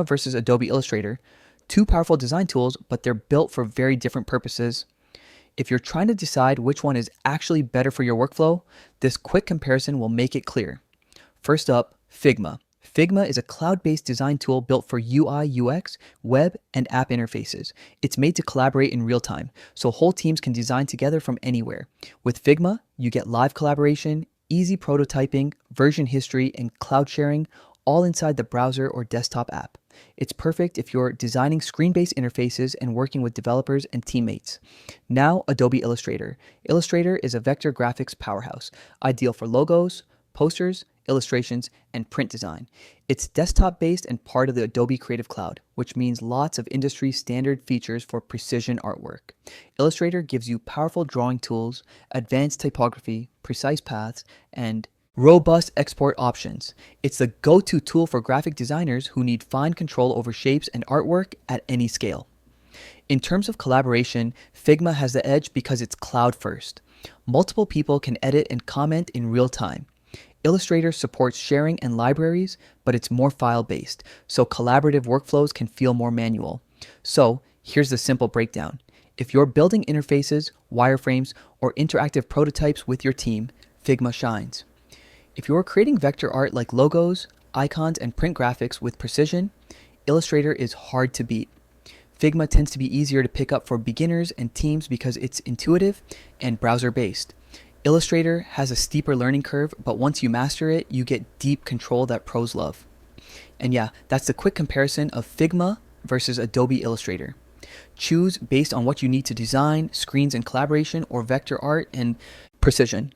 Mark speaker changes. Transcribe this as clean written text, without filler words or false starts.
Speaker 1: versus Adobe Illustrator. Two powerful design tools, but they're built for very different purposes. If you're trying to decide which one is actually better for your workflow, this quick comparison will make it clear. First up, Figma. Figma is a cloud-based design tool built for UI, UX, web, and app interfaces. It's made to collaborate in real time, so whole teams can design together from anywhere. With Figma, you get live collaboration, easy prototyping, version history, and cloud sharing, all inside the browser or desktop app. It's perfect if you're designing screen-based interfaces and working with developers and teammates. Now, Adobe Illustrator. Illustrator is a vector graphics powerhouse, ideal for logos, posters, illustrations, and print design. It's desktop-based and part of the Adobe Creative Cloud, which means lots of industry standard features for precision artwork. Illustrator gives you powerful drawing tools, advanced typography, precise paths, and robust export options. It's the go-to tool for graphic designers who need fine control over shapes and artwork at any scale. In terms of collaboration, Figma has the edge because it's cloud first. Multiple people can edit and comment in real time. Illustrator supports sharing and libraries, but it's more file-based, so collaborative workflows can feel more manual. So here's the simple breakdown. If you're building interfaces, wireframes, or interactive prototypes with your team, Figma shines. If you're creating vector art like logos, icons, and print graphics with precision, Illustrator is hard to beat. Figma tends to be easier to pick up for beginners and teams because it's intuitive and browser-based. Illustrator has a steeper learning curve, but once you master it, you get deep control that pros love. And yeah, that's the quick comparison of Figma versus Adobe Illustrator. Choose based on what you need to design, screens and collaboration, or vector art and precision.